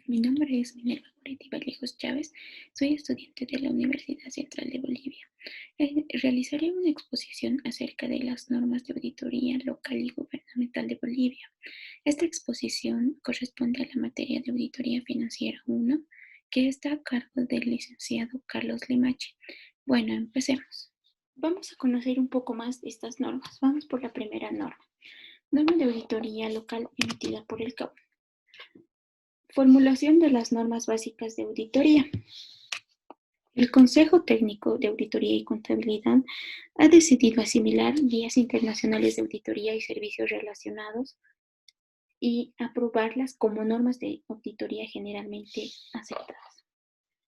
Mi nombre es Minerva Goretti Vallejos Chávez, soy estudiante de la Universidad Central de Bolivia. Realizaré una exposición acerca de las normas de auditoría local y gubernamental de Bolivia. Esta exposición corresponde a la materia de Auditoría Financiera 1, que está a cargo del licenciado Carlos Limache. Bueno, empecemos. Vamos a conocer un poco más de estas normas. Vamos por la primera norma. Norma de auditoría local emitida por el CAU. Formulación de las normas básicas de auditoría. El Consejo Técnico de Auditoría y Contabilidad ha decidido asimilar guías internacionales de auditoría y servicios relacionados y aprobarlas como normas de auditoría generalmente aceptadas.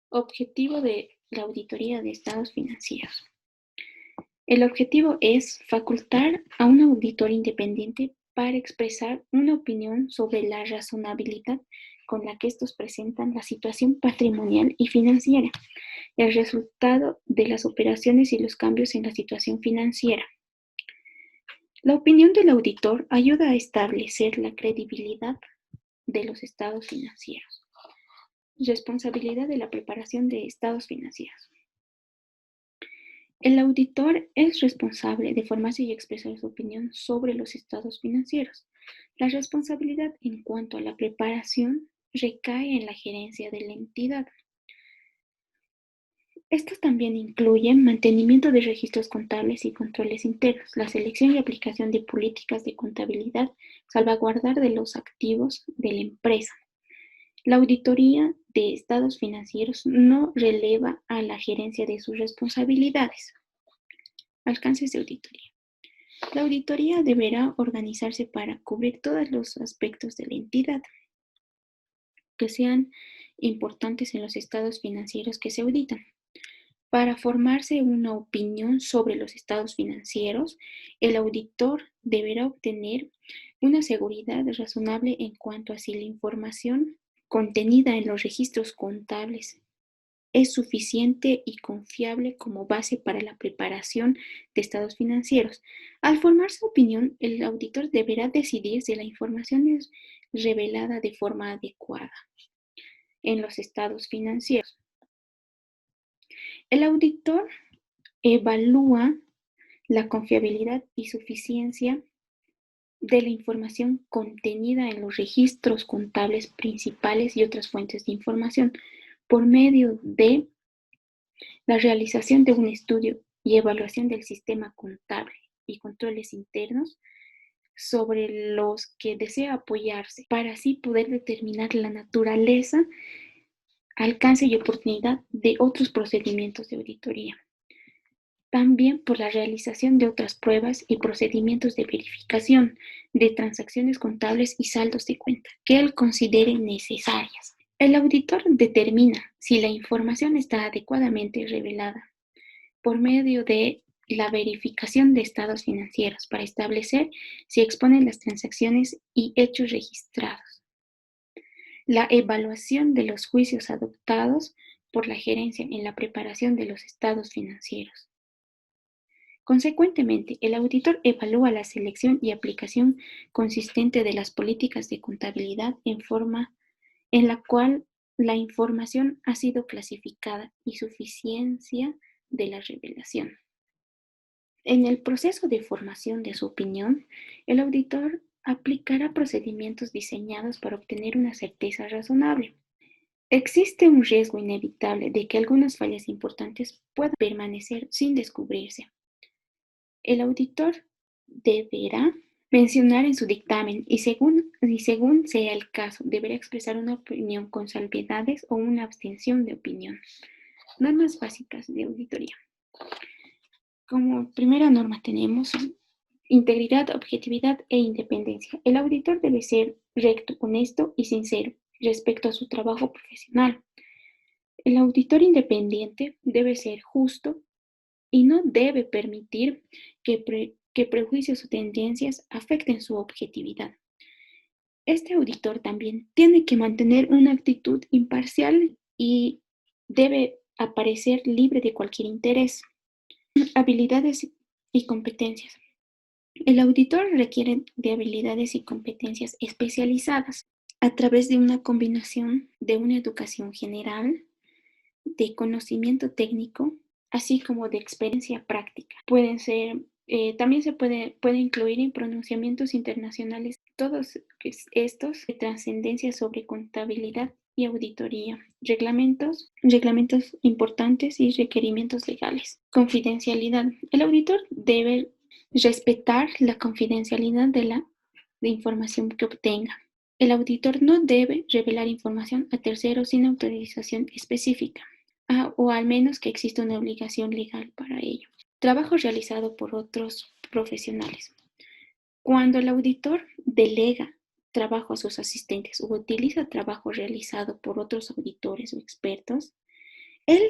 Objetivo de la auditoría de estados financieros. El objetivo es facultar a un auditor independiente para expresar una opinión sobre la razonabilidad con la que estos presentan la situación patrimonial y financiera, el resultado de las operaciones y los cambios en la situación financiera. La opinión del auditor ayuda a establecer la credibilidad de los estados financieros. Responsabilidad de la preparación de estados financieros. El auditor es responsable de formarse y expresar su opinión sobre los estados financieros. La responsabilidad en cuanto a la preparación recae en la gerencia de la entidad. Estos también incluyen mantenimiento de registros contables y controles internos, la selección y aplicación de políticas de contabilidad, salvaguardar de los activos de la empresa. La auditoría de estados financieros no releva a la gerencia de sus responsabilidades. Alcances de auditoría. La auditoría deberá organizarse para cubrir todos los aspectos de la entidad que sean importantes en los estados financieros que se auditan. Para formarse una opinión sobre los estados financieros, el auditor deberá obtener una seguridad razonable en cuanto a si la información contenida en los registros contables es suficiente y confiable como base para la preparación de estados financieros. Al formar su opinión, el auditor deberá decidir si la información es revelada de forma adecuada en los estados financieros. El auditor evalúa la confiabilidad y suficiencia de la información contenida en los registros contables principales y otras fuentes de información por medio de la realización de un estudio y evaluación del sistema contable y controles internos sobre los que desea apoyarse para así poder determinar la naturaleza, alcance y oportunidad de otros procedimientos de auditoría. También por la realización de otras pruebas y procedimientos de verificación de transacciones contables y saldos de cuenta que él considere necesarias. El auditor determina si la información está adecuadamente revelada por medio de la verificación de estados financieros para establecer si exponen las transacciones y hechos registrados. La evaluación de los juicios adoptados por la gerencia en la preparación de los estados financieros. Consecuentemente, el auditor evalúa la selección y aplicación consistente de las políticas de contabilidad en la cual la información ha sido clasificada y suficiencia de la revelación. En el proceso de formación de su opinión, el auditor aplicará procedimientos diseñados para obtener una certeza razonable. Existe un riesgo inevitable de que algunas fallas importantes puedan permanecer sin descubrirse. El auditor deberá mencionar en su dictamen y según sea el caso, deberá expresar una opinión con salvedades o una abstención de opinión. Normas básicas de auditoría. Como primera norma tenemos integridad, objetividad e independencia. El auditor debe ser recto, honesto y sincero respecto a su trabajo profesional. El auditor independiente debe ser justo y no debe permitir que prejuicios o tendencias afecten su objetividad. Este auditor también tiene que mantener una actitud imparcial y debe aparecer libre de cualquier interés. Habilidades y competencias. El auditor requiere de habilidades y competencias especializadas. a través de una combinación de una educación general, de conocimiento técnico, así como de experiencia práctica. También puede incluir en pronunciamientos internacionales, todos estos de trascendencia sobre contabilidad y auditoría, reglamentos importantes y requerimientos legales. Confidencialidad. El auditor debe respetar la confidencialidad de información que obtenga. El auditor no debe revelar información a terceros sin autorización específica, o al menos que exista una obligación legal para ello. Trabajo realizado por otros profesionales. Cuando el auditor delega trabajo a sus asistentes o utiliza trabajo realizado por otros auditores o expertos, el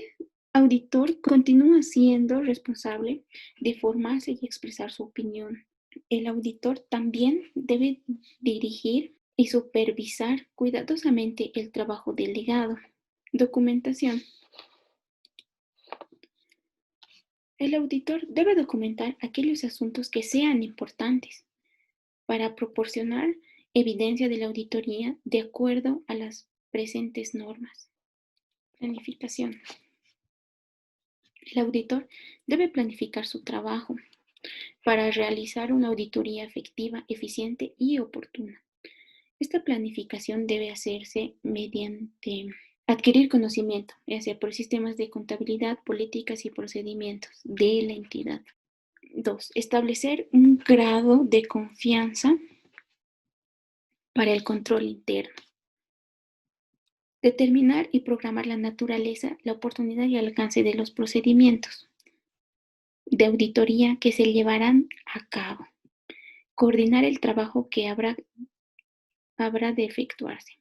auditor continúa siendo responsable de formarse y expresar su opinión. El auditor también debe dirigir y supervisar cuidadosamente el trabajo delegado. Documentación. El auditor debe documentar aquellos asuntos que sean importantes para proporcionar evidencia de la auditoría de acuerdo a las presentes normas. Planificación. El auditor debe planificar su trabajo para realizar una auditoría efectiva, eficiente y oportuna. Esta planificación debe hacerse mediante adquirir conocimiento, ya sea por sistemas de contabilidad, políticas y procedimientos de la entidad. 2. Establecer un grado de confianza para el control interno. Determinar y programar la naturaleza, la oportunidad y el alcance de los procedimientos de auditoría que se llevarán a cabo. Coordinar el trabajo que habrá de efectuarse.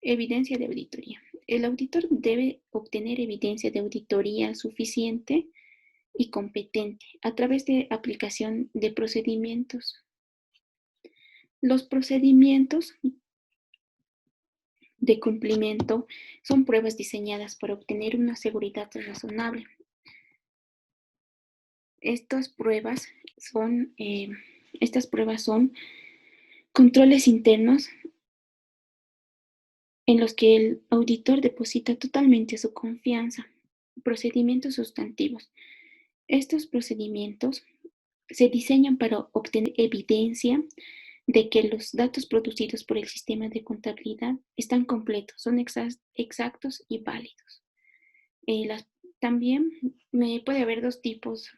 Evidencia de auditoría. El auditor debe obtener evidencia de auditoría suficiente y competente a través de aplicación de procedimientos. Los procedimientos de cumplimiento son pruebas diseñadas para obtener una seguridad razonable. Estas pruebas son controles internos en los que el auditor deposita totalmente su confianza. Procedimientos sustantivos. Estos procedimientos se diseñan para obtener evidencia de que los datos producidos por el sistema de contabilidad están completos, son exactos y válidos. También puede haber dos tipos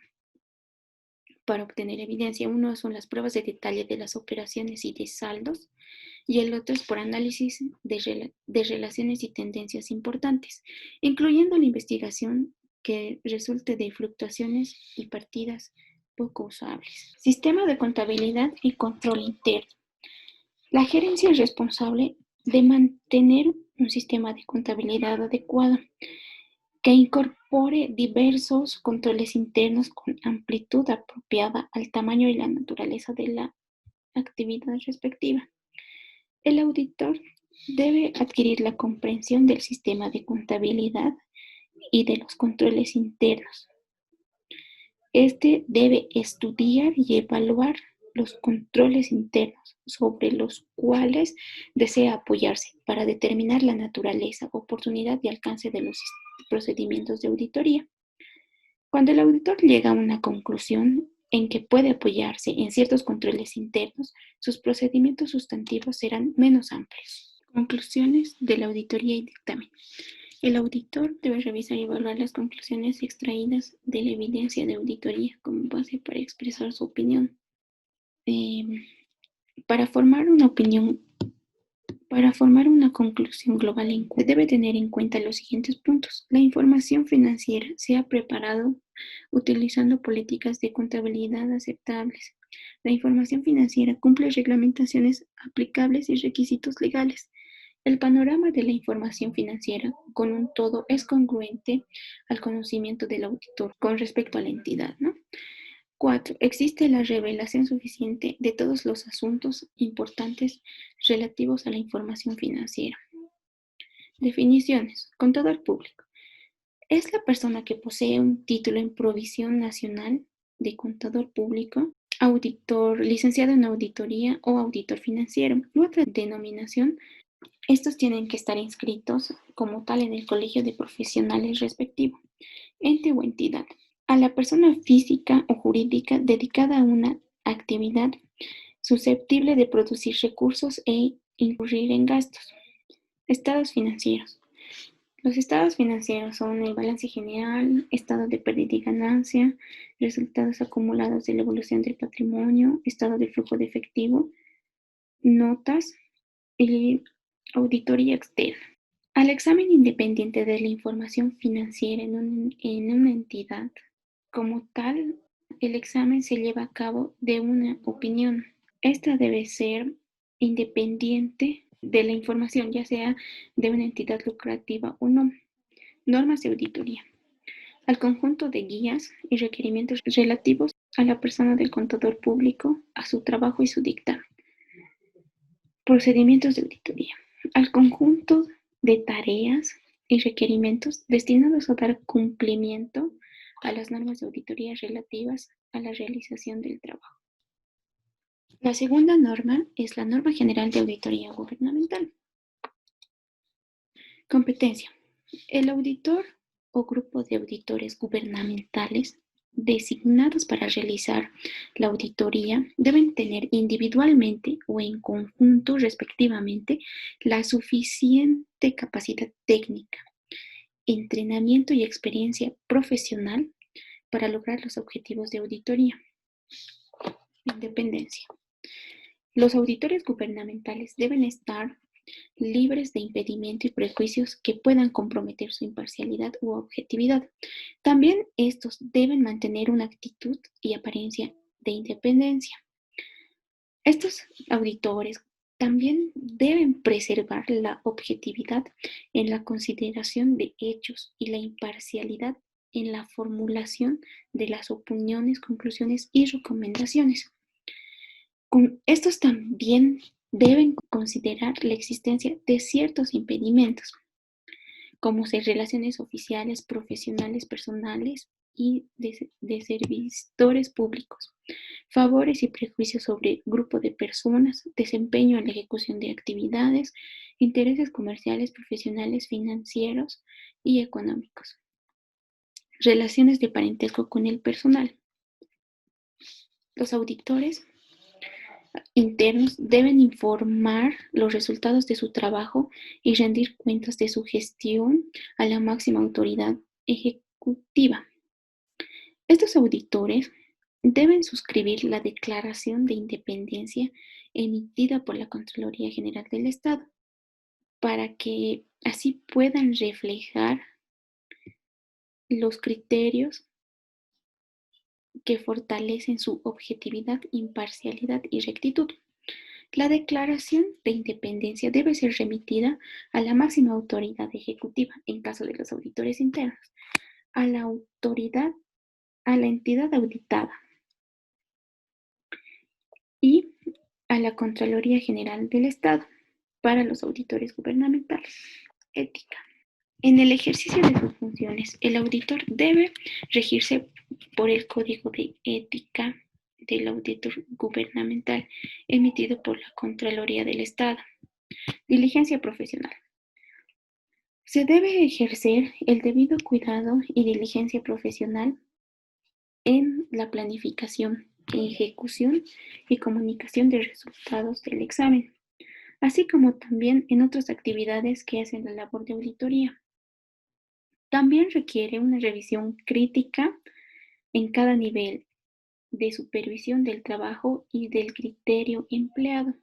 para obtener evidencia. Uno son las pruebas de detalle de las operaciones y de saldos, y el otro es por análisis de relaciones y tendencias importantes, incluyendo la investigación que resulte de fluctuaciones y partidas poco usables. Sistema de contabilidad y control interno. La gerencia es responsable de mantener un sistema de contabilidad adecuado que incorpore diversos controles internos con amplitud apropiada al tamaño y la naturaleza de la actividad respectiva. El auditor debe adquirir la comprensión del sistema de contabilidad y de los controles internos. Este debe estudiar y evaluar los controles internos sobre los cuales desea apoyarse para determinar la naturaleza, oportunidad y alcance de los procedimientos de auditoría. Cuando el auditor llega a una conclusión en que puede apoyarse en ciertos controles internos, sus procedimientos sustantivos serán menos amplios. Conclusiones de la auditoría y dictamen. El auditor debe revisar y evaluar las conclusiones extraídas de la evidencia de auditoría como base para expresar su opinión. Para formar una conclusión global, debe tener en cuenta los siguientes puntos. La información financiera se ha preparado utilizando políticas de contabilidad aceptables. La información financiera cumple reglamentaciones aplicables y requisitos legales. El panorama de la información financiera con un todo es congruente al conocimiento del auditor con respecto a la entidad, ¿no? 4. Existe la revelación suficiente de todos los asuntos importantes relativos a la información financiera. Definiciones. Contador público. Es la persona que posee un título en Provisión Nacional de Contador Público, auditor, licenciado en auditoría o auditor financiero. Otra denominación Estos tienen que estar inscritos como tal en el colegio de profesionales respectivo, ente o entidad. A la persona física o jurídica dedicada a una actividad susceptible de producir recursos e incurrir en gastos. Estados financieros. Los estados financieros son el balance general, estado de pérdida y ganancia, resultados acumulados de la evolución del patrimonio, estado de flujo de efectivo, notas y auditoría externa. Al examen independiente de la información financiera en una entidad, como tal, el examen se lleva a cabo de una opinión. Esta debe ser independiente de la información, ya sea de una entidad lucrativa o no. Normas de auditoría. Al conjunto de guías y requerimientos relativos a la persona del contador público, a su trabajo y su dictamen. Procedimientos de auditoría. Al conjunto de tareas y requerimientos destinados a dar cumplimiento a las normas de auditoría relativas a la realización del trabajo. La segunda norma es la Norma General de Auditoría Gubernamental. Competencia. El auditor o grupo de auditores gubernamentales designados para realizar la auditoría deben tener individualmente o en conjunto, respectivamente, la suficiente capacidad técnica, entrenamiento y experiencia profesional para lograr los objetivos de auditoría. Independencia. Los auditores gubernamentales deben estar libres de impedimento y prejuicios que puedan comprometer su imparcialidad u objetividad. También estos deben mantener una actitud y apariencia de independencia. Estos auditores también deben preservar la objetividad en la consideración de hechos y la imparcialidad en la formulación de las opiniones, conclusiones y recomendaciones. Estos también deben considerar la existencia de ciertos impedimentos, como ser relaciones oficiales, profesionales, personales y de servidores públicos, favores y prejuicios sobre grupo de personas, desempeño en la ejecución de actividades, intereses comerciales, profesionales, financieros y económicos, relaciones de parentesco con el personal. Los auditores internos deben informar los resultados de su trabajo y rendir cuentas de su gestión a la máxima autoridad ejecutiva. Estos auditores deben suscribir la Declaración de Independencia emitida por la Contraloría General del Estado para que así puedan reflejar los criterios que fortalecen su objetividad, imparcialidad y rectitud. La declaración de independencia debe ser remitida a la máxima autoridad ejecutiva, en caso de los auditores internos, a la autoridad, a la entidad auditada y a la Contraloría General del Estado para los auditores gubernamentales. Ética. En el ejercicio de sus funciones, el auditor debe regirse por el Código de Ética del Auditor Gubernamental emitido por la Contraloría del Estado. Diligencia profesional. Se debe ejercer el debido cuidado y diligencia profesional en la planificación, ejecución y comunicación de resultados del examen, así como también en otras actividades que hacen la labor de auditoría. También requiere una revisión crítica en cada nivel de supervisión del trabajo y del criterio empleado.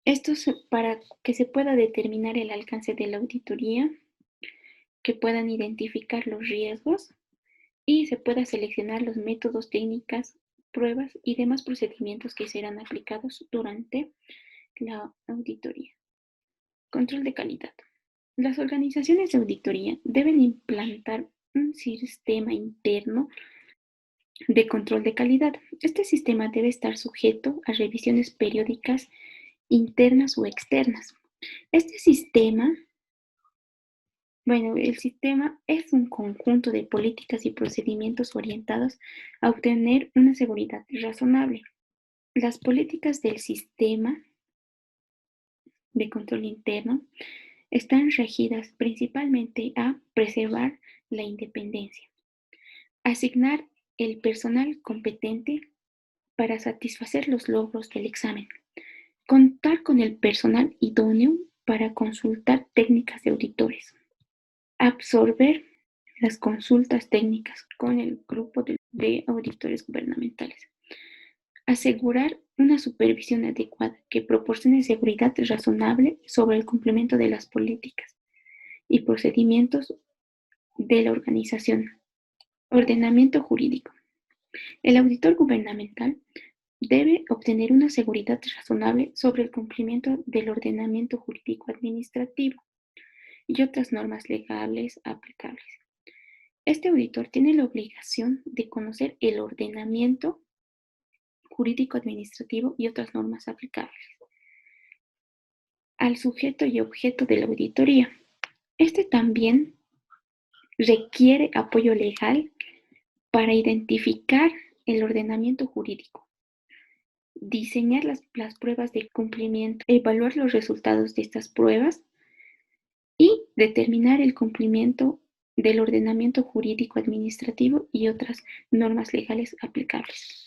Esto para que se pueda determinar el alcance de la auditoría, que puedan identificar los riesgos y se pueda seleccionar los métodos, técnicas, pruebas y demás procedimientos que serán aplicados durante la auditoría. Control de calidad. Las organizaciones de auditoría deben implantar un sistema interno de control de calidad. Este sistema debe estar sujeto a revisiones periódicas internas o externas. Este sistema, el sistema es un conjunto de políticas y procedimientos orientados a obtener una seguridad razonable. Las políticas del sistema de control interno están regidas principalmente a preservar la independencia, asignar el personal competente para satisfacer los logros del examen, contar con el personal idóneo para consultar técnicas de auditores, absorber las consultas técnicas con el grupo de auditores gubernamentales, asegurar una supervisión adecuada que proporcione seguridad razonable sobre el cumplimiento de las políticas y procedimientos de la organización. Ordenamiento jurídico. El auditor gubernamental debe obtener una seguridad razonable sobre el cumplimiento del ordenamiento jurídico administrativo y otras normas legales aplicables. Este auditor tiene la obligación de conocer el ordenamiento jurídico administrativo y otras normas aplicables al sujeto y objeto de la auditoría. Este también requiere apoyo legal para identificar el ordenamiento jurídico, diseñar las pruebas de cumplimiento, evaluar los resultados de estas pruebas y determinar el cumplimiento del ordenamiento jurídico administrativo y otras normas legales aplicables.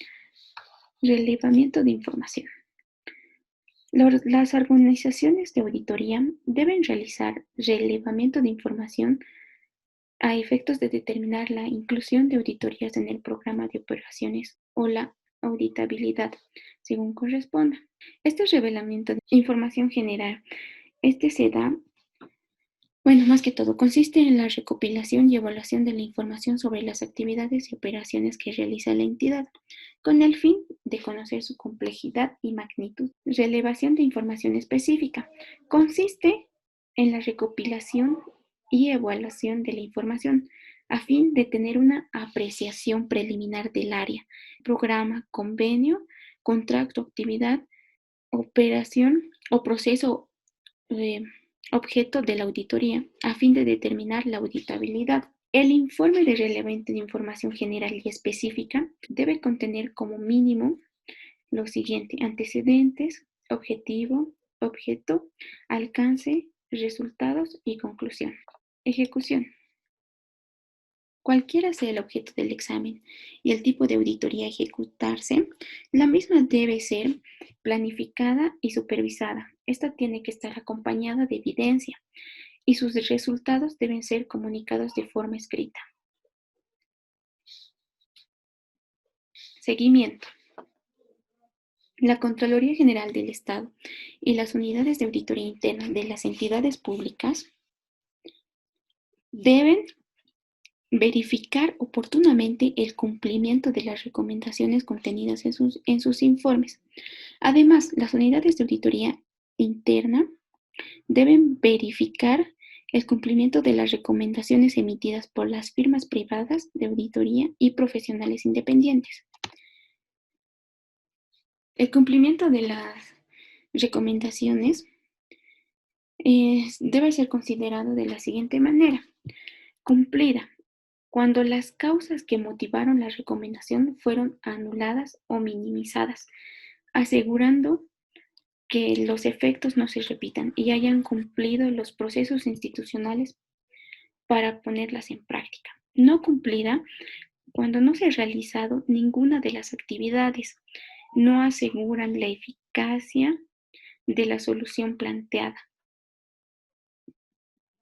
Relevamiento de información. Las organizaciones de auditoría deben realizar relevamiento de información a efectos de determinar la inclusión de auditorías en el programa de operaciones o la auditabilidad, según corresponda. Este relevamiento de información general, se da, más que todo, consiste en la recopilación y evaluación de la información sobre las actividades y operaciones que realiza la entidad, con el fin de conocer su complejidad y magnitud. Relevación de información específica. Consiste en la recopilación y evaluación de la información a fin de tener una apreciación preliminar del área, programa, convenio, contrato, actividad, operación o proceso objeto de la auditoría a fin de determinar la auditabilidad. El informe de relevante de información general y específica debe contener como mínimo lo siguiente: antecedentes, objetivo, objeto, alcance, resultados y conclusión. Ejecución. Cualquiera sea el objeto del examen y el tipo de auditoría a ejecutarse, la misma debe ser planificada y supervisada. Esta tiene que estar acompañada de evidencia y sus resultados deben ser comunicados de forma escrita. Seguimiento. La Contraloría General del Estado y las unidades de auditoría interna de las entidades públicas deben verificar oportunamente el cumplimiento de las recomendaciones contenidas en sus informes. Además, las unidades de auditoría interna deben verificar el cumplimiento de las recomendaciones emitidas por las firmas privadas de auditoría y profesionales independientes. El cumplimiento de las recomendaciones debe ser considerado de la siguiente manera: cumplida cuando las causas que motivaron la recomendación fueron anuladas o minimizadas, asegurando que los efectos no se repitan y hayan cumplido los procesos institucionales para ponerlas en práctica. No cumplida cuando no se ha realizado ninguna de las actividades, no aseguran la eficacia de la solución planteada.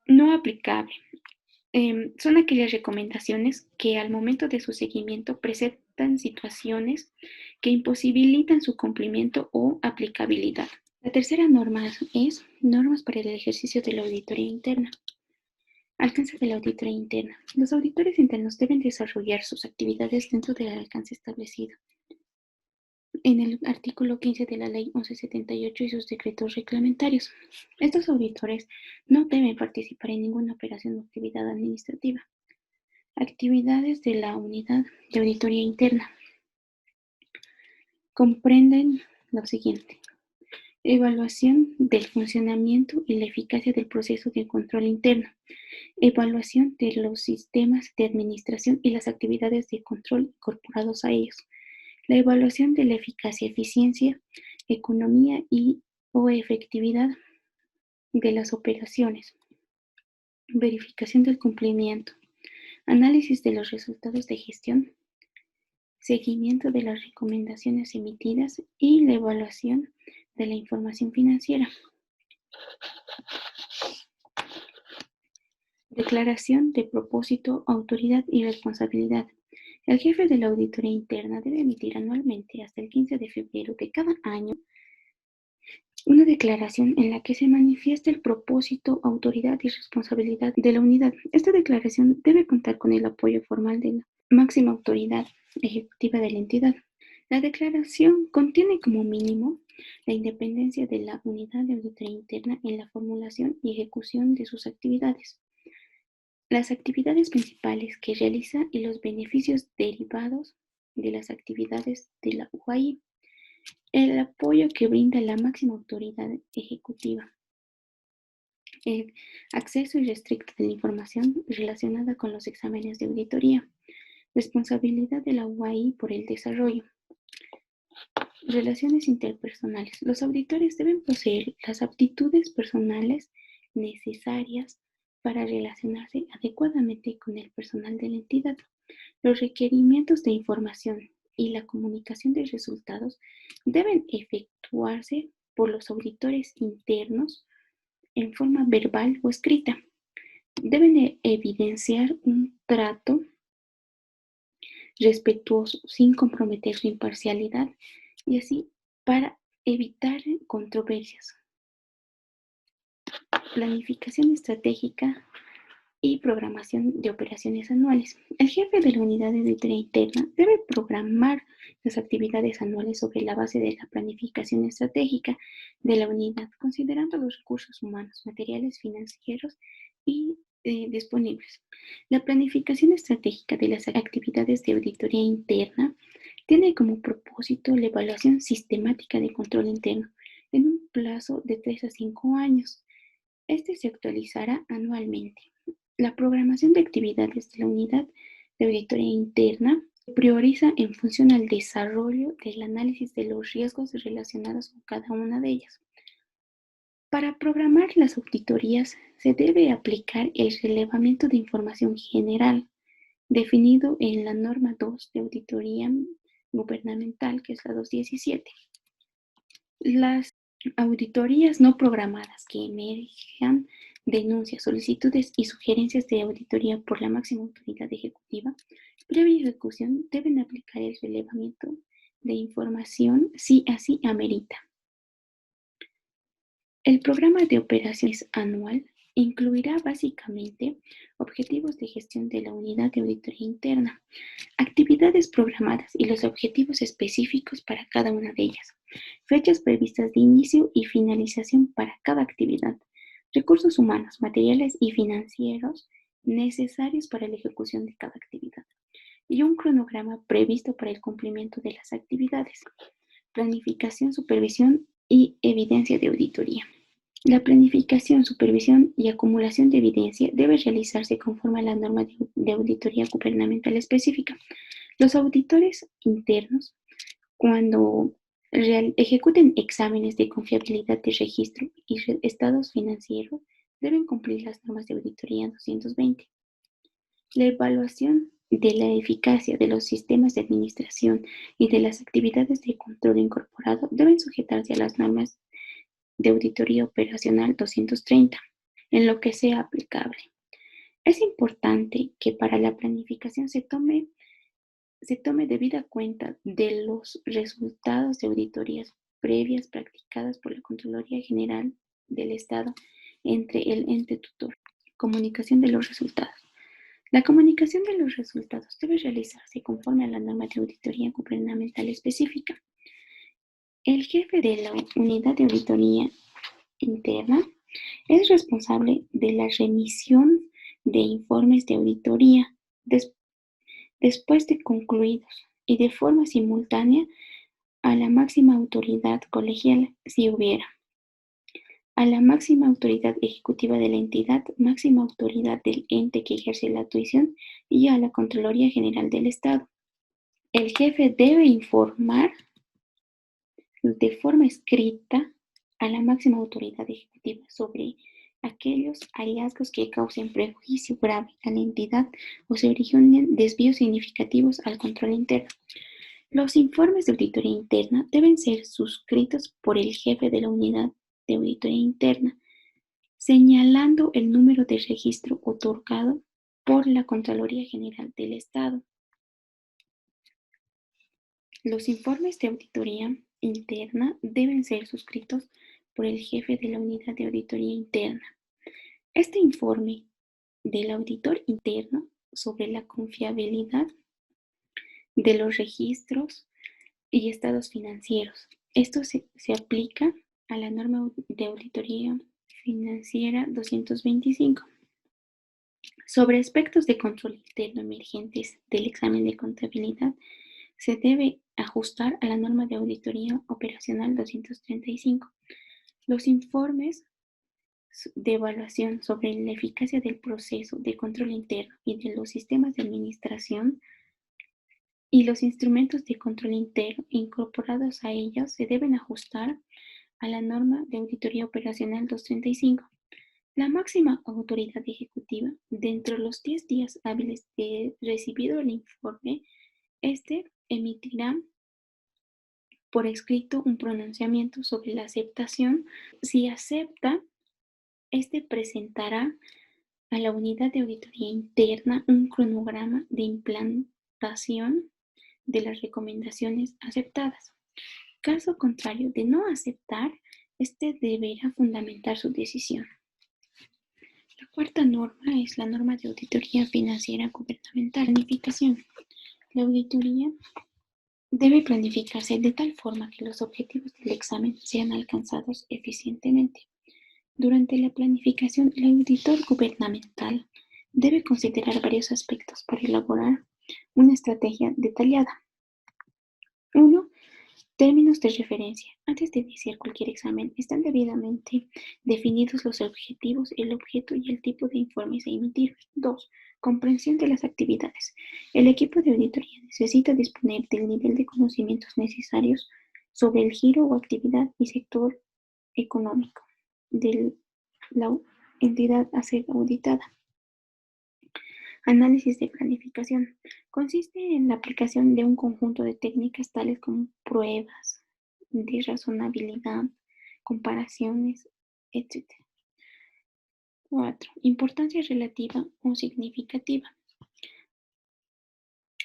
No aplicable. Son aquellas recomendaciones que al momento de su seguimiento presentan situaciones que imposibilitan su cumplimiento o aplicabilidad. La tercera norma es normas para el ejercicio de la auditoría interna. Alcance de la auditoría interna. Los auditores internos deben desarrollar sus actividades dentro del alcance establecido en el artículo 15 de la Ley 1178 y sus decretos reglamentarios. Estos auditores no deben participar en ninguna operación o actividad administrativa. Actividades de la unidad de auditoría interna comprenden lo siguiente: evaluación del funcionamiento y la eficacia del proceso de control interno, evaluación de los sistemas de administración y las actividades de control incorporados a ellos, la evaluación de la eficacia, eficiencia, economía o efectividad de las operaciones, verificación del cumplimiento, análisis de los resultados de gestión, seguimiento de las recomendaciones emitidas y la evaluación de la información financiera. Declaración de propósito, autoridad y responsabilidad. El jefe de la auditoría interna debe emitir anualmente hasta el 15 de febrero de cada año una declaración en la que se manifieste el propósito, autoridad y responsabilidad de la unidad. Esta declaración debe contar con el apoyo formal de la máxima autoridad ejecutiva de la entidad. La declaración contiene como mínimo la independencia de la unidad de auditoría interna en la formulación y ejecución de sus actividades, las actividades principales que realiza y los beneficios derivados de las actividades de la UAI, el apoyo que brinda la máxima autoridad ejecutiva, el acceso irrestricto de la información relacionada con los exámenes de auditoría, responsabilidad de la UAI por el desarrollo. Relaciones interpersonales. Los auditores deben poseer las aptitudes personales necesarias para relacionarse adecuadamente con el personal de la entidad. Los requerimientos de información y la comunicación de resultados deben efectuarse por los auditores internos en forma verbal o escrita. Deben evidenciar un trato respetuoso sin comprometer su imparcialidad y así para evitar controversias. Planificación estratégica y programación de operaciones anuales. El jefe de la unidad de auditoría interna debe programar las actividades anuales sobre la base de la planificación estratégica de la unidad, considerando los recursos humanos, materiales, financieros y disponibles. La planificación estratégica de las actividades de auditoría interna tiene como propósito la evaluación sistemática de control interno en un plazo de 3 a 5 años. Este se actualizará anualmente. La programación de actividades de la unidad de auditoría interna prioriza en función al desarrollo del análisis de los riesgos relacionados con cada una de ellas. Para programar las auditorías se debe aplicar el relevamiento de información general, definido en la norma 2 de auditoría gubernamental, que es la 217. Las auditorías no programadas que emerjan denuncias, solicitudes y sugerencias de auditoría por la máxima autoridad ejecutiva, previa ejecución, deben aplicar el relevamiento de información si así amerita. El programa de operaciones anual incluirá básicamente objetivos de gestión de la unidad de auditoría interna, actividades programadas y los objetivos específicos para cada una de ellas, fechas previstas de inicio y finalización para cada actividad, recursos humanos, materiales y financieros necesarios para la ejecución de cada actividad, y un cronograma previsto para el cumplimiento de las actividades, planificación, supervisión y evidencia de auditoría. La planificación, supervisión y acumulación de evidencia debe realizarse conforme a la norma de auditoría gubernamental específica. Los auditores internos, cuando ejecuten exámenes de confiabilidad de registro y estados financieros, deben cumplir las normas de auditoría 220. La evaluación de la eficacia de los sistemas de administración y de las actividades de control incorporado deben sujetarse a las normas de auditoría operacional 230, en lo que sea aplicable. Es importante que para la planificación se tome debida cuenta de los resultados de auditorías previas practicadas por la Contraloría General del Estado entre el ente tutor. Comunicación de los resultados. La comunicación de los resultados debe realizarse conforme a la norma de auditoría gubernamental específica. El jefe de la unidad de auditoría interna es responsable de la remisión de informes de auditoría después de concluidos y de forma simultánea a la máxima autoridad colegial, si hubiera, a la máxima autoridad ejecutiva de la entidad, máxima autoridad del ente que ejerce la tuición y a la Contraloría General del Estado. El jefe debe informar de forma escrita a la máxima autoridad ejecutiva sobre aquellos hallazgos que causen perjuicio grave a la entidad o se originen desvíos significativos al control interno. Los informes de auditoría interna deben ser suscritos por el jefe de la unidad de auditoría interna, señalando el número de registro otorgado por la Contraloría General del Estado. Los informes de auditoría interna deben ser suscritos por el jefe de la unidad de auditoría interna. Este informe del auditor interno sobre la confiabilidad de los registros y estados financieros. Esto se aplica a la norma de auditoría financiera 225. Sobre aspectos de control interno emergentes del examen de contabilidad, se debe ajustar a la norma de auditoría operacional 235. Los informes de evaluación sobre la eficacia del proceso de control interno y de los sistemas de administración y los instrumentos de control interno incorporados a ellos se deben ajustar a la norma de auditoría operacional 235. La máxima autoridad ejecutiva, dentro de los 10 días hábiles de recibido el informe, emitirá por escrito un pronunciamiento sobre la aceptación. Si acepta, presentará a la unidad de auditoría interna un cronograma de implantación de las recomendaciones aceptadas. Caso contrario de no aceptar, deberá fundamentar su decisión. La cuarta norma es la norma de auditoría financiera gubernamental. Planificación. La auditoría debe planificarse de tal forma que los objetivos del examen sean alcanzados eficientemente. Durante la planificación, el auditor gubernamental debe considerar varios aspectos para elaborar una estrategia detallada. 1. Términos de referencia. Antes de iniciar cualquier examen, están debidamente definidos los objetivos, el objeto y el tipo de informes a emitir. 2. Comprensión de las actividades. El equipo de auditoría necesita disponer del nivel de conocimientos necesarios sobre el giro o actividad y sector económico de la entidad a ser auditada. Análisis de planificación. Consiste en la aplicación de un conjunto de técnicas tales como pruebas de razonabilidad, comparaciones, etc. 4. Importancia relativa o significativa.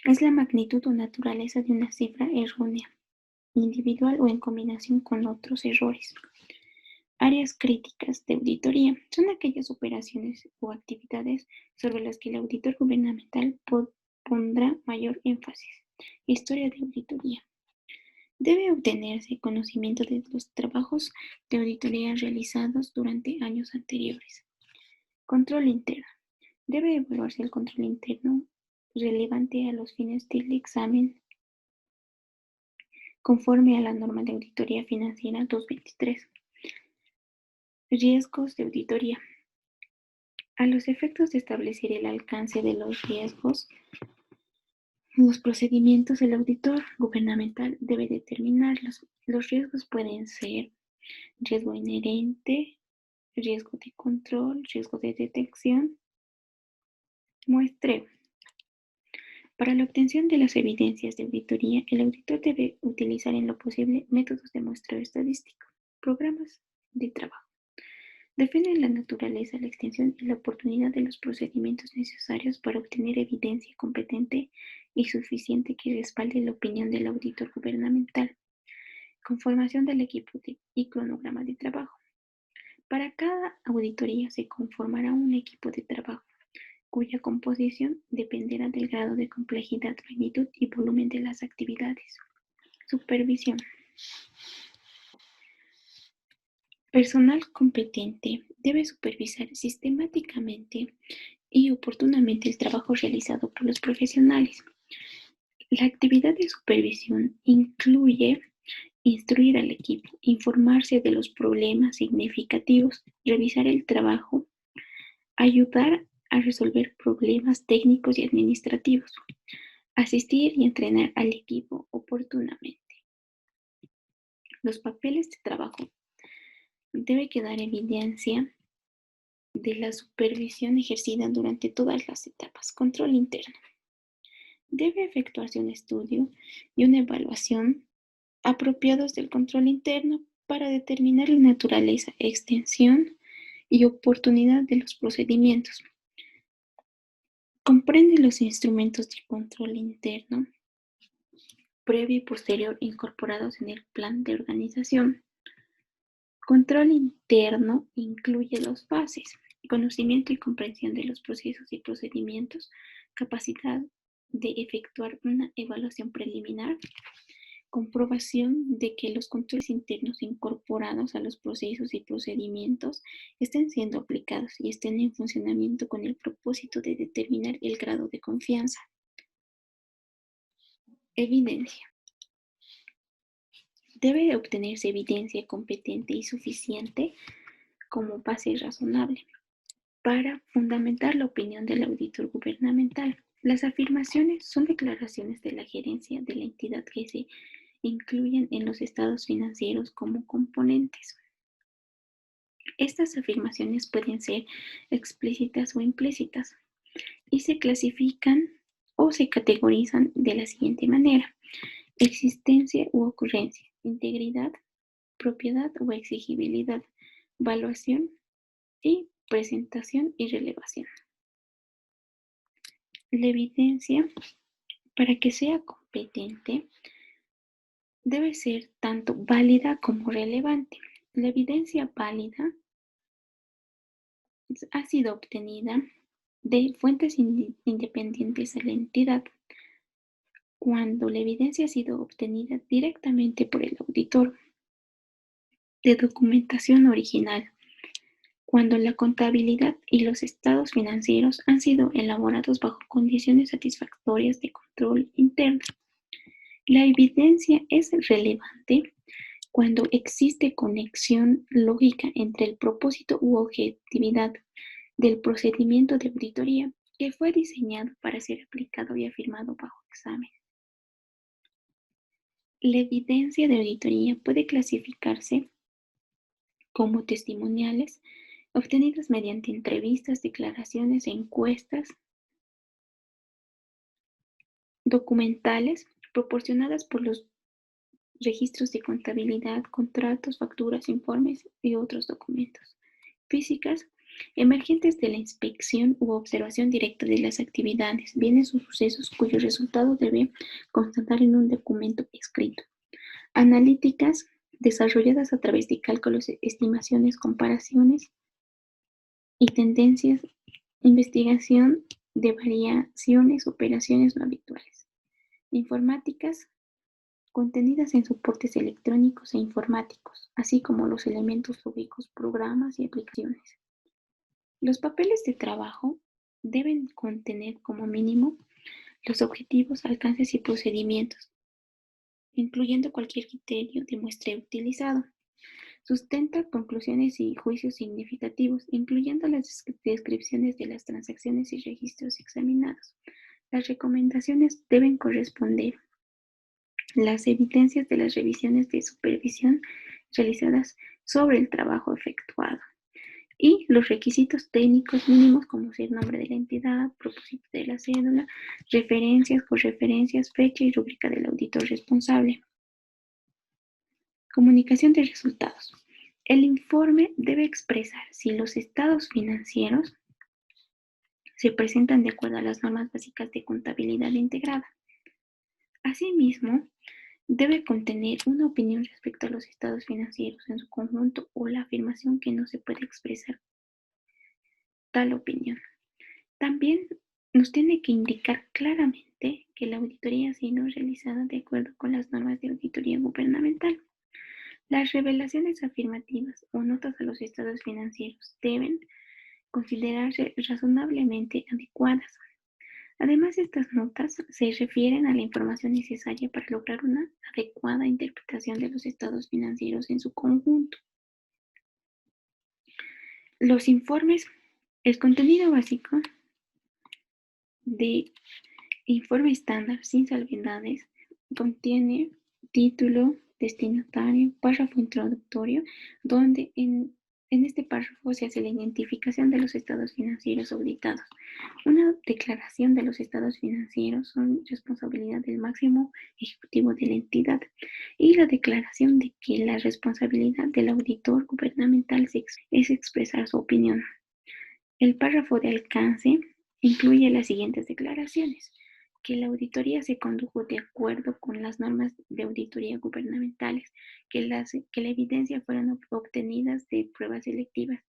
Es la magnitud o naturaleza de una cifra errónea, individual o en combinación con otros errores. Áreas críticas de auditoría son aquellas operaciones o actividades sobre las que el auditor gubernamental pondrá mayor énfasis. Historia de auditoría. Debe obtenerse conocimiento de los trabajos de auditoría realizados durante años anteriores. Control interno. Debe evaluarse el control interno relevante a los fines del examen conforme a la norma de auditoría financiera 223. Riesgos de auditoría. A los efectos de establecer el alcance de los riesgos, los procedimientos, el auditor gubernamental debe determinarlos. Los riesgos pueden ser riesgo inherente, riesgo de control, riesgo de detección. Muestreo. Para la obtención de las evidencias de auditoría, el auditor debe utilizar en lo posible métodos de muestreo estadístico, programas de trabajo. Definen la naturaleza, la extensión y la oportunidad de los procedimientos necesarios para obtener evidencia competente y suficiente que respalde la opinión del auditor gubernamental. Conformación del equipo y cronograma de trabajo. Para cada auditoría se conformará un equipo de trabajo, cuya composición dependerá del grado de complejidad, magnitud y volumen de las actividades. Supervisión. Personal competente debe supervisar sistemáticamente y oportunamente el trabajo realizado por los profesionales. La actividad de supervisión incluye instruir al equipo, informarse de los problemas significativos, revisar el trabajo, ayudar a resolver problemas técnicos y administrativos, asistir y entrenar al equipo oportunamente. Los papeles de trabajo. debe quedar evidencia de la supervisión ejercida durante todas las etapas. Control interno. Debe efectuarse un estudio y una evaluación apropiados del control interno para determinar la naturaleza, extensión y oportunidad de los procedimientos. Comprende los instrumentos de control interno, previo y posterior, incorporados en el plan de organización. Control interno incluye dos fases: conocimiento y comprensión de los procesos y procedimientos, capacidad de efectuar una evaluación preliminar, comprobación de que los controles internos incorporados a los procesos y procedimientos estén siendo aplicados y estén en funcionamiento con el propósito de determinar el grado de confianza. Evidencia. Debe obtenerse evidencia competente y suficiente como base razonable para fundamentar la opinión del auditor gubernamental. Las afirmaciones son declaraciones de la gerencia de la entidad que se incluyen en los estados financieros como componentes. Estas afirmaciones pueden ser explícitas o implícitas y se clasifican o se categorizan de la siguiente manera: existencia u ocurrencia, integridad, propiedad o exigibilidad, valuación y presentación y relevación. La evidencia, para que sea competente, debe ser tanto válida como relevante. La evidencia válida ha sido obtenida de fuentes independientes de la entidad, cuando la evidencia ha sido obtenida directamente por el auditor, de documentación original, cuando la contabilidad y los estados financieros han sido elaborados bajo condiciones satisfactorias de control interno. La evidencia es relevante cuando existe conexión lógica entre el propósito u objetividad del procedimiento de auditoría que fue diseñado para ser aplicado y afirmado bajo examen. La evidencia de auditoría puede clasificarse como testimoniales, obtenidas mediante entrevistas, declaraciones, encuestas, documentales, proporcionadas por los registros de contabilidad, contratos, facturas, informes y otros documentos; físicas, emergentes de la inspección u observación directa de las actividades, bienes o sucesos cuyo resultado debe constar en un documento escrito; analíticas, desarrolladas a través de cálculos, estimaciones, comparaciones y tendencias, investigación de variaciones, operaciones no habituales; informáticas, contenidas en soportes electrónicos e informáticos, así como los elementos lógicos, programas y aplicaciones. Los papeles de trabajo deben contener como mínimo los objetivos, alcances y procedimientos, incluyendo cualquier criterio de muestreo utilizado. Sustenta conclusiones y juicios significativos, incluyendo las descripciones de las transacciones y registros examinados. Las recomendaciones deben corresponder las evidencias de las revisiones de supervisión realizadas sobre el trabajo efectuado, y los requisitos técnicos mínimos, como ser nombre de la entidad, propósito de la cédula, referencias, correferencias, fecha y rúbrica del auditor responsable. Comunicación de resultados. El informe debe expresar si los estados financieros se presentan de acuerdo a las normas básicas de contabilidad integrada. Asimismo, debe contener una opinión respecto a los estados financieros en su conjunto o la afirmación que no se puede expresar tal opinión. También nos tiene que indicar claramente que la auditoría ha sido realizada de acuerdo con las normas de auditoría gubernamental. Las revelaciones afirmativas o notas a los estados financieros deben considerarse razonablemente adecuadas. Además, estas notas se refieren a la información necesaria para lograr una adecuada interpretación de los estados financieros en su conjunto. Los informes, el contenido básico de informe estándar sin salvedades contiene título, destinatario, párrafo introductorio, donde en este párrafo se hace la identificación de los estados financieros auditados. Una declaración de los estados financieros son responsabilidad del máximo ejecutivo de la entidad y la declaración de que la responsabilidad del auditor gubernamental es expresar su opinión. El párrafo de alcance incluye las siguientes declaraciones: que la auditoría se condujo de acuerdo con las normas de auditoría gubernamentales, que la evidencia fueron obtenidas de pruebas selectivas,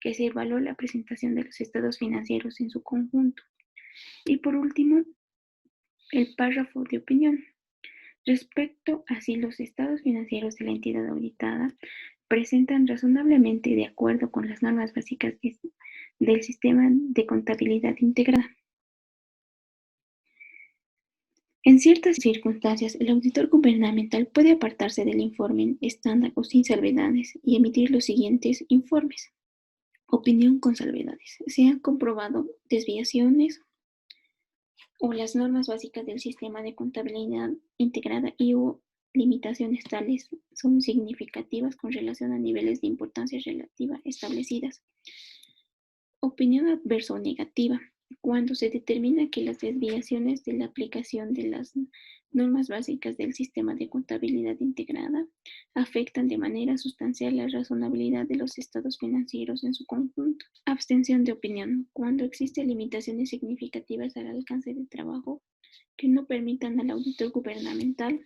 que se evaluó la presentación de los estados financieros en su conjunto. Y por último, el párrafo de opinión. Respecto a si los estados financieros de la entidad auditada presentan razonablemente de acuerdo con las normas básicas del sistema de contabilidad integrada. En ciertas circunstancias, el auditor gubernamental puede apartarse del informe estándar o sin salvedades y emitir los siguientes informes. Opinión con salvedades. Se han comprobado desviaciones o las normas básicas del sistema de contabilidad integrada y o limitaciones tales son significativas con relación a niveles de importancia relativa establecidas. Opinión adversa o negativa. Cuando se determina que las desviaciones de la aplicación de las normas básicas del sistema de contabilidad integrada afectan de manera sustancial la razonabilidad de los estados financieros en su conjunto. Abstención de opinión. Cuando existen limitaciones significativas al alcance del trabajo que no permitan al auditor gubernamental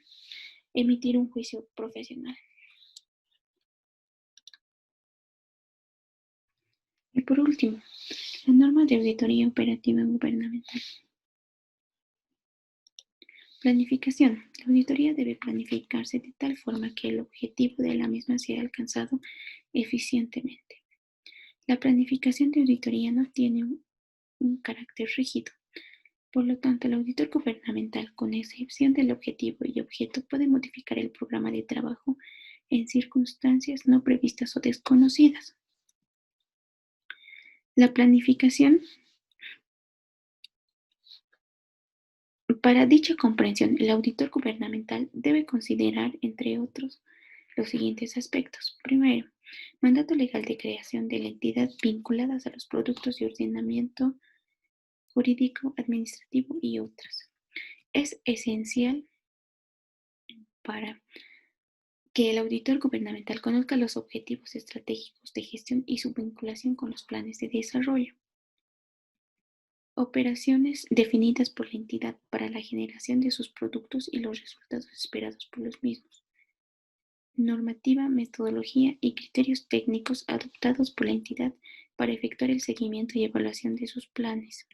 emitir un juicio profesional. Y por último, la norma de auditoría operativa gubernamental. Planificación. La auditoría debe planificarse de tal forma que el objetivo de la misma sea alcanzado eficientemente. La planificación de auditoría no tiene un carácter rígido. Por lo tanto, el auditor gubernamental, con excepción del objetivo y objeto, puede modificar el programa de trabajo en circunstancias no previstas o desconocidas. La planificación. Para dicha comprensión, el auditor gubernamental debe considerar, entre otros, los siguientes aspectos. Primero, mandato legal de creación de la entidad vinculadas a los productos y ordenamiento jurídico, administrativo y otras. Es esencial para que el auditor gubernamental conozca los objetivos estratégicos de gestión y su vinculación con los planes de desarrollo. Operaciones definidas por la entidad para la generación de sus productos y los resultados esperados por los mismos. Normativa, metodología y criterios técnicos adoptados por la entidad para efectuar el seguimiento y evaluación de sus planes.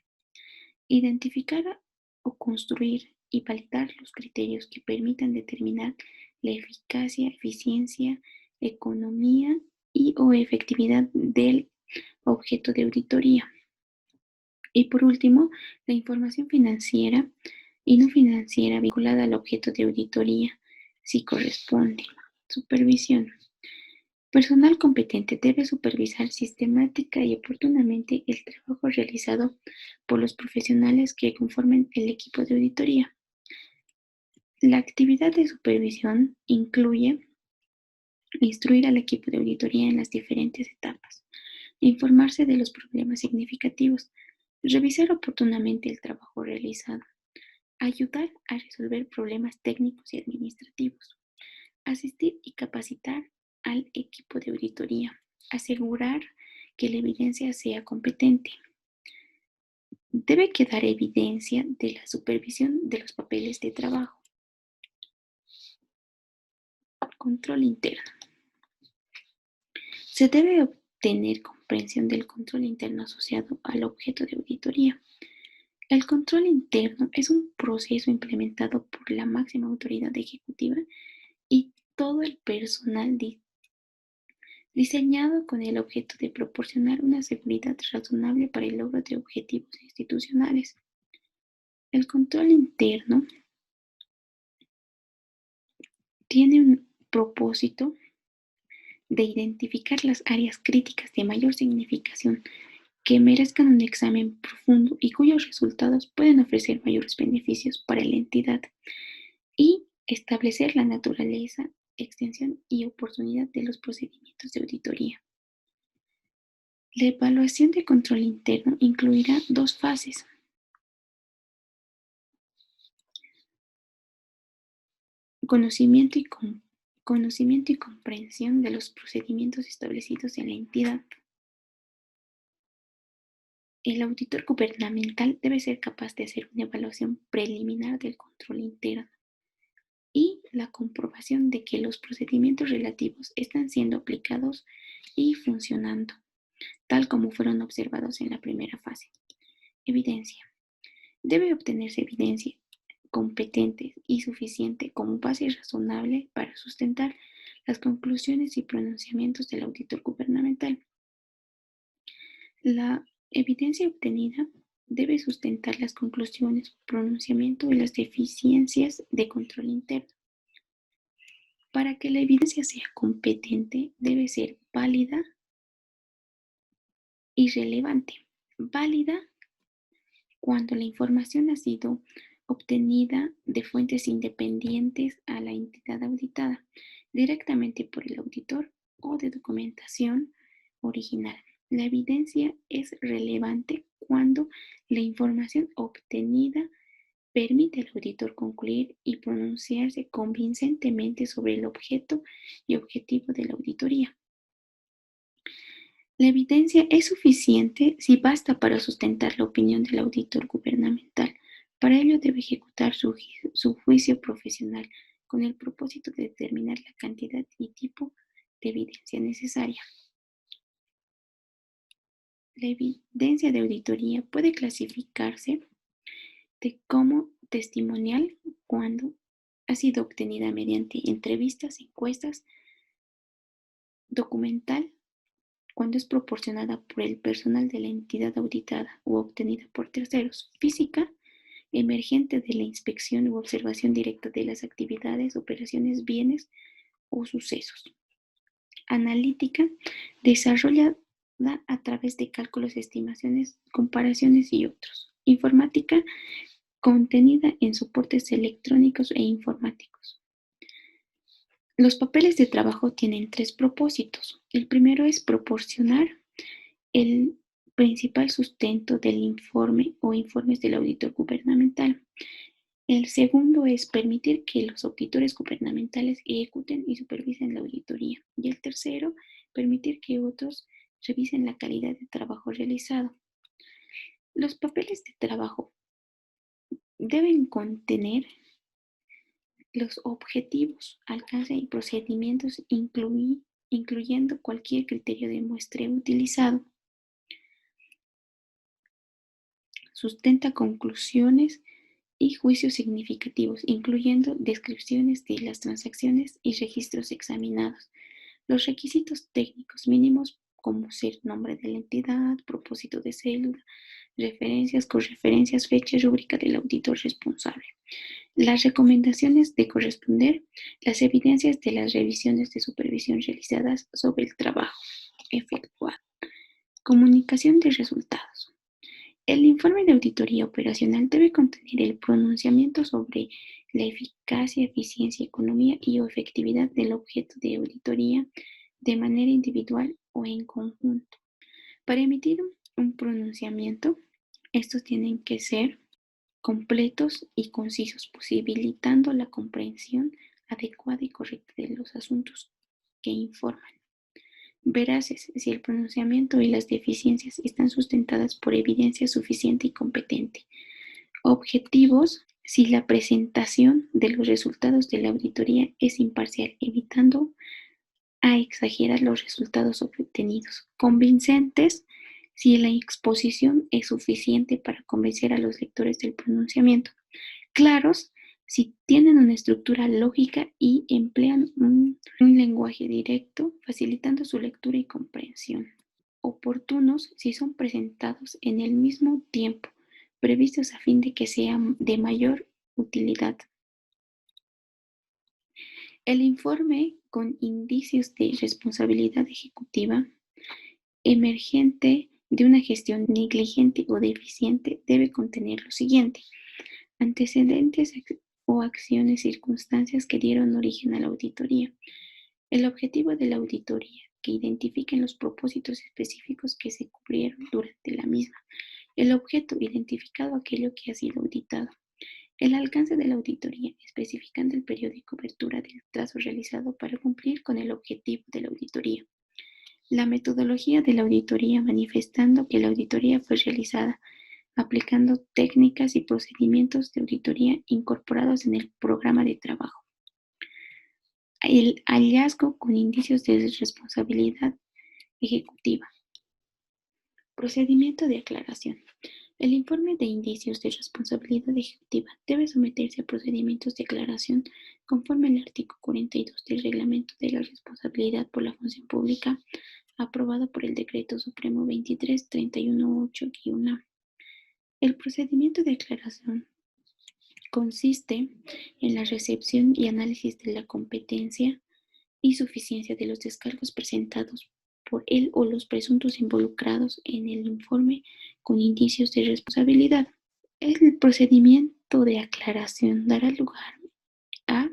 Identificar o construir y validar los criterios que permitan determinar la eficacia, eficiencia, economía y o efectividad del objeto de auditoría. Y por último, la información financiera y no financiera vinculada al objeto de auditoría, si corresponde. Supervisión. Personal competente debe supervisar sistemática y oportunamente el trabajo realizado por los profesionales que conformen el equipo de auditoría. La actividad de supervisión incluye instruir al equipo de auditoría en las diferentes etapas, informarse de los problemas significativos, revisar oportunamente el trabajo realizado, ayudar a resolver problemas técnicos y administrativos, asistir y capacitar al equipo de auditoría, asegurar que la evidencia sea competente. Debe quedar evidencia de la supervisión de los papeles de trabajo. Control interno. Se debe obtener comprensión del control interno asociado al objeto de auditoría. El control interno es un proceso implementado por la máxima autoridad ejecutiva y todo el personal diseñado con el objeto de proporcionar una seguridad razonable para el logro de objetivos institucionales. El control interno tiene un propósito de identificar las áreas críticas de mayor significación que merezcan un examen profundo y cuyos resultados pueden ofrecer mayores beneficios para la entidad, y establecer la naturaleza extensión y oportunidad de los procedimientos de auditoría. La evaluación de control interno incluirá dos fases: conocimiento y comprensión de los procedimientos establecidos en la entidad. El auditor gubernamental debe ser capaz de hacer una evaluación preliminar del control interno y la comprobación de que los procedimientos relativos están siendo aplicados y funcionando, tal como fueron observados en la primera fase. Evidencia. Debe obtenerse evidencia competente y suficiente como base razonable para sustentar las conclusiones y pronunciamientos del auditor gubernamental. La evidencia obtenida debe sustentar las conclusiones, pronunciamiento y las deficiencias de control interno. Para que la evidencia sea competente, debe ser válida y relevante. Válida cuando la información ha sido obtenida de fuentes independientes a la entidad auditada, directamente por el auditor o de documentación original. La evidencia es relevante cuando la información obtenida permite al auditor concluir y pronunciarse convincentemente sobre el objeto y objetivo de la auditoría. La evidencia es suficiente si basta para sustentar la opinión del auditor gubernamental. Para ello debe ejecutar su juicio profesional con el propósito de determinar la cantidad y tipo de evidencia necesaria. La evidencia de auditoría puede clasificarse como testimonial cuando ha sido obtenida mediante entrevistas, encuestas; documental cuando es proporcionada por el personal de la entidad auditada o obtenida por terceros; física, emergente de la inspección u observación directa de las actividades, operaciones, bienes o sucesos; analítica, desarrollada a través de cálculos, estimaciones, comparaciones y otros; informática, contenida en soportes electrónicos e informáticos. Los papeles de trabajo tienen tres propósitos. El primero es proporcionar el principal sustento del informe o informes del auditor gubernamental. El segundo es permitir que los auditores gubernamentales ejecuten y supervisen la auditoría. Y el tercero, permitir que otros revisen la calidad de trabajo realizado. Los papeles de trabajo deben contener los objetivos, alcance y procedimientos, incluyendo cualquier criterio de muestreo utilizado. Sustenta conclusiones y juicios significativos, incluyendo descripciones de las transacciones y registros examinados. Los requisitos técnicos mínimos, como ser nombre de la entidad, propósito de célula, referencias, correferencias, fecha y rúbrica del auditor responsable. Las recomendaciones de corresponder las evidencias de las revisiones de supervisión realizadas sobre el trabajo efectuado. Comunicación de resultados. El informe de auditoría operacional debe contener el pronunciamiento sobre la eficacia, eficiencia, economía y o efectividad del objeto de auditoría de manera individual o en conjunto. Para emitir un pronunciamiento, estos tienen que ser completos y concisos, posibilitando la comprensión adecuada y correcta de los asuntos que informan. Veraces, si el pronunciamiento y las deficiencias están sustentadas por evidencia suficiente y competente. Objetivos, si la presentación de los resultados de la auditoría es imparcial, evitando a exagerar los resultados obtenidos. Convincentes, si la exposición es suficiente para convencer a los lectores del pronunciamiento. Claros, si tienen una estructura lógica y emplean un lenguaje directo, facilitando su lectura y comprensión. Oportunos, si son presentados en el mismo tiempo previstos a fin de que sean de mayor utilidad. El informe con indicios de responsabilidad ejecutiva emergente de una gestión negligente o deficiente debe contener lo siguiente: antecedentes o acciones, circunstancias que dieron origen a la auditoría. El objetivo de la auditoría, que identifiquen los propósitos específicos que se cubrieron durante la misma. El objeto, identificado aquello que ha sido auditado. El alcance de la auditoría, especificando el periodo y cobertura del trazo realizado para cumplir con el objetivo de la auditoría. La metodología de la auditoría, manifestando que la auditoría fue realizada aplicando técnicas y procedimientos de auditoría incorporados en el programa de trabajo. El hallazgo con indicios de responsabilidad ejecutiva. Procedimiento de aclaración. El informe de indicios de responsabilidad ejecutiva debe someterse a procedimientos de aclaración conforme al artículo 42 del Reglamento de la Responsabilidad por la Función Pública, aprobado por el Decreto Supremo 23-318-A. El procedimiento de aclaración consiste en la recepción y análisis de la competencia y suficiencia de los descargos presentados por él o los presuntos involucrados en el informe con indicios de responsabilidad. El procedimiento de aclaración dará lugar a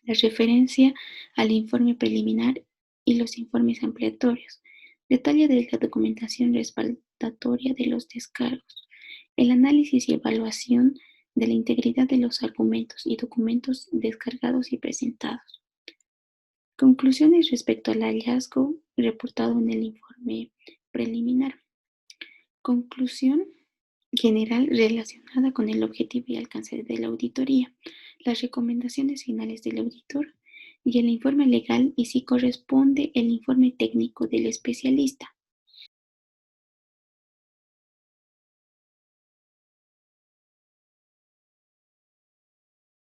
la referencia al informe preliminar y los informes ampliatorios, detalle de la documentación respaldatoria de los descargos, el análisis y evaluación de la integridad de los argumentos y documentos descargados y presentados. Conclusiones respecto al hallazgo reportado en el informe preliminar. Conclusión general relacionada con el objetivo y alcance de la auditoría, las recomendaciones finales del auditor y el informe legal y si corresponde el informe técnico del especialista.